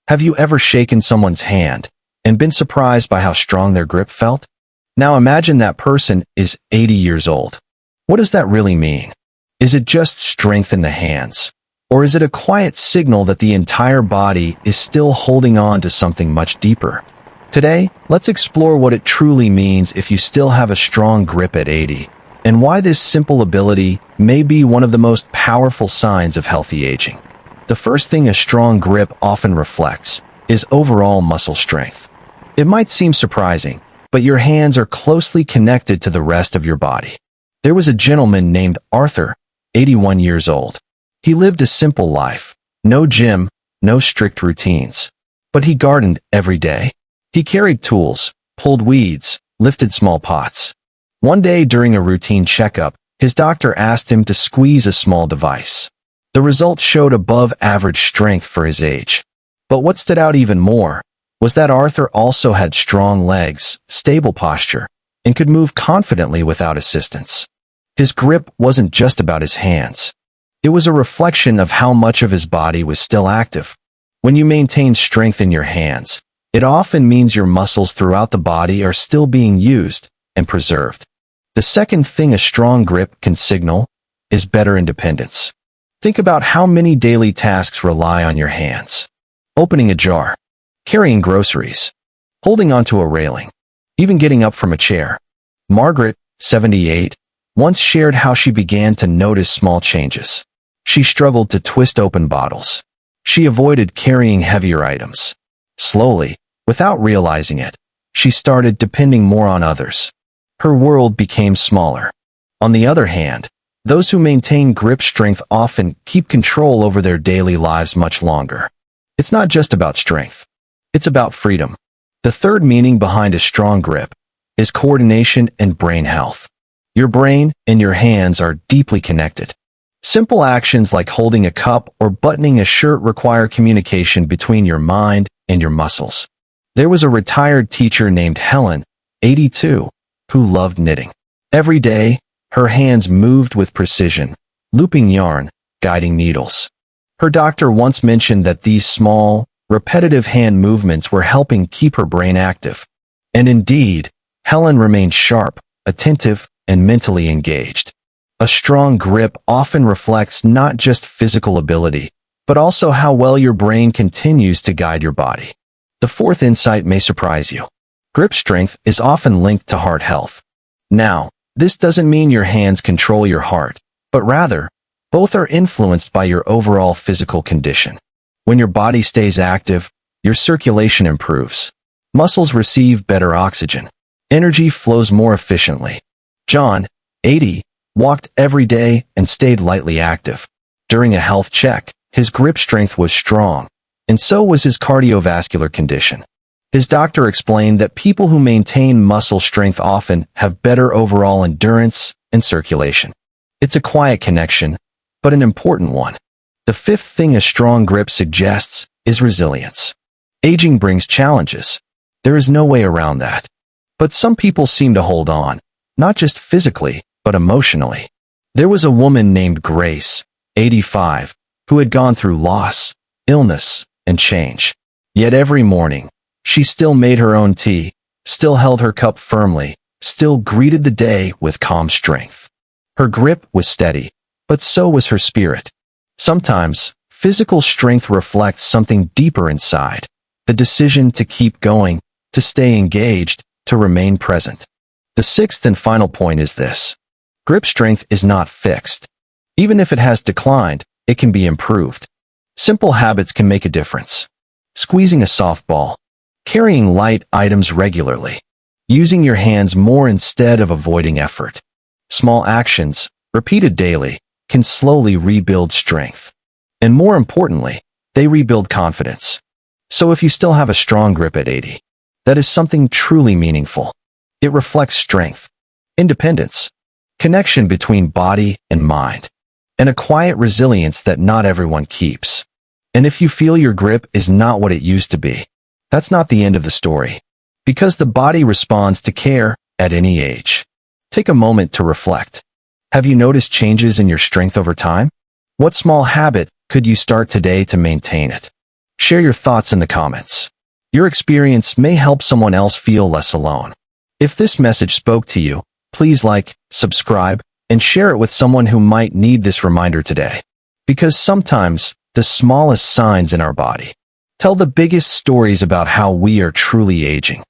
Have you ever shaken someone's hand and been surprised by how strong their grip felt? Now imagine that person is 80 years old. What does that really mean? Is it just strength in the hands? Or is it a quiet signal that the entire body is still holding on to something much deeper? Today, let's explore what it truly means if you still have a strong grip at 80, and why this simple ability may be one of the most powerful signs of healthy aging. The first thing a strong grip often reflects is overall muscle strength. It might seem surprising, but your hands are closely connected to the rest of your body. There was a gentleman named Arthur, 81 years old. He lived a simple life, no gym, no strict routines. But he gardened every day. He carried tools, pulled weeds, lifted small pots. One day during a routine checkup, his doctor asked him to squeeze a small device. The results showed above average strength for his age. But what stood out even more was that Arthur also had strong legs, stable posture, and could move confidently without assistance. His grip wasn't just about his hands. It was a reflection of how much of his body was still active. When you maintain strength in your hands, it often means your muscles throughout the body are still being used and preserved. The second thing a strong grip can signal is better independence. Think about how many daily tasks rely on your hands. Opening a jar, carrying groceries, holding onto a railing, even getting up from a chair. Margaret, 78, once shared how she began to notice small changes. She struggled to twist open bottles. She avoided carrying heavier items. Slowly, without realizing it, she started depending more on others. Her world became smaller. On the other hand, those who maintain grip strength often keep control over their daily lives much longer. It's not just about strength. It's about freedom. The third meaning behind a strong grip is coordination and brain health. Your brain and your hands are deeply connected. Simple actions like holding a cup or buttoning a shirt require communication between your mind and your muscles. There was a retired teacher named Helen, 82, who loved knitting. Every day, her hands moved with precision, looping yarn, guiding needles. Her doctor once mentioned that these small, repetitive hand movements were helping keep her brain active. And indeed, Helen remained sharp, attentive, and mentally engaged. A strong grip often reflects not just physical ability, but also how well your brain continues to guide your body. The fourth insight may surprise you. Grip strength is often linked to heart health. Now, this doesn't mean your hands control your heart, but rather, both are influenced by your overall physical condition. When your body stays active, your circulation improves. Muscles receive better oxygen. Energy flows more efficiently. John, 80, walked every day and stayed lightly active. During a health check, his grip strength was strong, and so was his cardiovascular condition. His doctor explained that people who maintain muscle strength often have better overall endurance and circulation. It's a quiet connection, but an important one. The fifth thing a strong grip suggests is resilience. Aging brings challenges. There is no way around that. But some people seem to hold on, not just physically, but emotionally. There was a woman named Grace, 85, who had gone through loss, illness, and change. Yet every morning, she still made her own tea, still held her cup firmly, still greeted the day with calm strength. Her grip was steady, but so was her spirit. Sometimes, physical strength reflects something deeper inside, the decision to keep going, to stay engaged, to remain present. The sixth and final point is this. Grip strength is not fixed. Even if it has declined, it can be improved. Simple habits can make a difference. Squeezing a softball, carrying light items regularly, using your hands more instead of avoiding effort. Small actions, repeated daily, can slowly rebuild strength. And more importantly, they rebuild confidence. So if you still have a strong grip at 80, that is something truly meaningful. It reflects strength, independence, connection between body and mind, and a quiet resilience that not everyone keeps. And if you feel your grip is not what it used to be, that's not the end of the story, because the body responds to care at any age. Take a moment to reflect. Have you noticed changes in your strength over time? What small habit could you start today to maintain it? Share your thoughts in the comments. Your experience may help someone else feel less alone. If this message spoke to you, please like, subscribe, and share it with someone who might need this reminder today. Because sometimes, the smallest signs in our body tell the biggest stories about how we are truly aging.